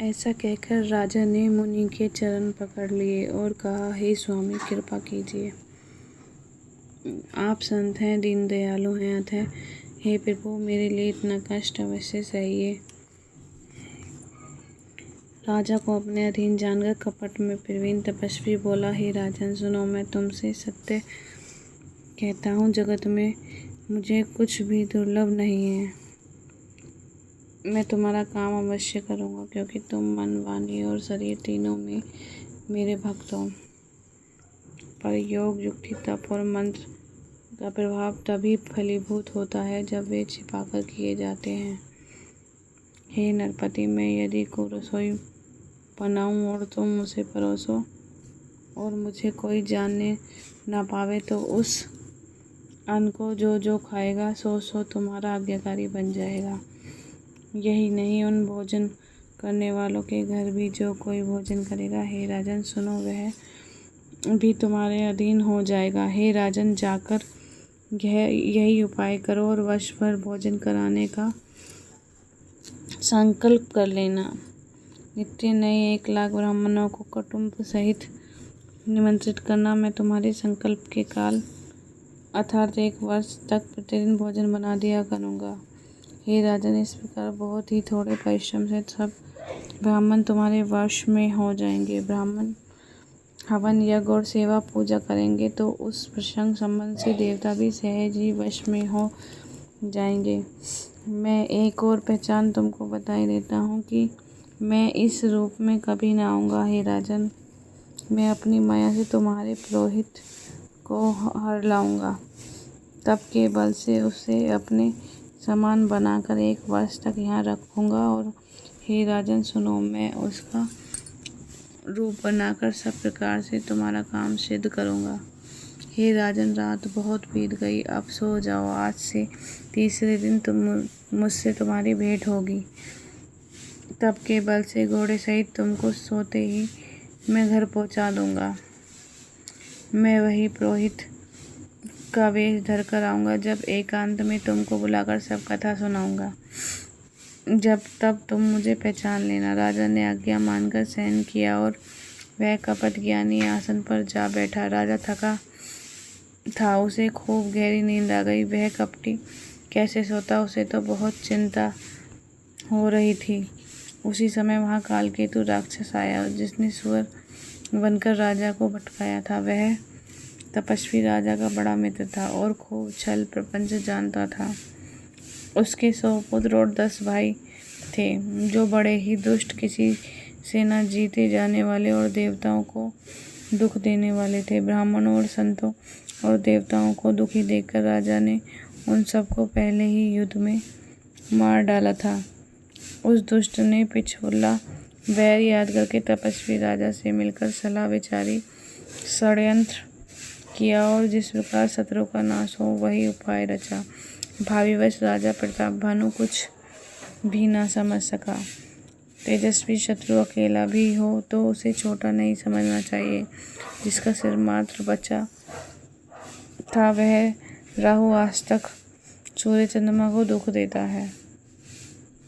ऐसा कहकर राजा ने मुनि के चरण पकड़ लिए और कहा, हे स्वामी, कृपा कीजिए। आप संत हैं, दीन दयालु हैं, अतः हे प्रभु, मेरे लिए इतना कष्ट अवश्य सहिए। राजा को अपने अधीन जानकर कपट में प्रवीण तपस्वी बोला, हे राजन, सुनो, मैं तुमसे सत्य कहता हूँ, जगत में मुझे कुछ भी दुर्लभ नहीं है। मैं तुम्हारा काम अवश्य करूँगा, क्योंकि तुम मन, वाणी और शरीर तीनों में मेरे भक्त हो। पर योग, युक्ति, तप और मंत्र का प्रभाव तभी फलीभूत होता है जब वे छिपाकर किए जाते हैं। हे नरपति, मैं यदि को रसोई बनाऊं और तुम उसे परोसो और मुझे कोई जानने ना पावे, तो उस अन्न को जो जो खाएगा सो तुम्हारा आज्ञाकारी बन जाएगा। यही नहीं, उन भोजन करने वालों के घर भी जो कोई भोजन करेगा, हे राजन, सुनो, वह भी तुम्हारे अधीन हो जाएगा। हे राजन, जाकर यही उपाय करो और वर्ष भर भोजन कराने का संकल्प कर लेना। नित्य नए 1,00,000 ब्राह्मणों को कुटुंब सहित निमंत्रित करना। मैं तुम्हारे संकल्प के काल अर्थात 1 वर्ष तक प्रतिदिन भोजन बना दिया करूँगा। हे राजन, इस प्रकार बहुत ही थोड़े परिश्रम से सब ब्राह्मण तुम्हारे वश में हो जाएंगे। ब्राह्मण हवन, यज्ञ और सेवा पूजा करेंगे तो उस प्रसंग संबंध से देवता भी सहज ही वश में हो जाएंगे। मैं एक और पहचान तुमको बताई देता हूँ कि मैं इस रूप में कभी ना आऊँगा। हे राजन, मैं अपनी माया से तुम्हारे पुरोहित को हर लाऊंगा, तप के बल से उसे अपने समान बनाकर 1 वर्ष तक यहाँ रखूँगा। और हे राजन, सुनो, मैं उसका रूप बनाकर सब प्रकार से तुम्हारा काम सिद्ध करूँगा। हे राजन, रात बहुत बीत गई, अब सो जाओ। आज से तीसरे दिन मुझसे तुम्हारी भेंट होगी। तप के बल से घोड़े सहित तुमको सोते ही मैं घर पहुँचा दूँगा। मैं वही पुरोहित का वेश धर कर आऊँगा, जब एकांत में तुमको बुलाकर सब कथा सुनाऊँगा। जब तब तुम मुझे पहचान लेना। राजा ने आज्ञा मानकर शयन किया और वह कपट ज्ञानी आसन पर जा बैठा। राजा थका था, उसे खूब गहरी नींद आ गई। वह कपटी कैसे सोता, उसे तो बहुत चिंता हो रही थी। उसी समय वहाँ कालकेतु राक्षस आया, जिसने सुअर बनकर राजा को भटकाया था। वह तपस्वी राजा का बड़ा मित्र था और खूब छल प्रपंच जानता था। उसके 100 पुत्र और 10 भाई थे, जो बड़े ही दुष्ट, किसी से न जीते जाने वाले और देवताओं को दुख देने वाले थे। ब्राह्मणों और संतों और देवताओं को दुखी देखकर राजा ने उन सबको पहले ही युद्ध में मार डाला था। उस दुष्ट ने पिछला वैर याद करके तपस्वी राजा से मिलकर सलाह विचारी, षड्यंत्र किया और जिस प्रकार शत्रु का नाश हो वही उपाय रचा। भाविवश राजा प्रताप भानु कुछ भी ना समझ सका। तेजस्वी शत्रु अकेला भी हो तो उसे छोटा नहीं समझना चाहिए। जिसका सिर मात्र बचा था, वह राहु आज तक सूर्य चंद्रमा को दुख देता है।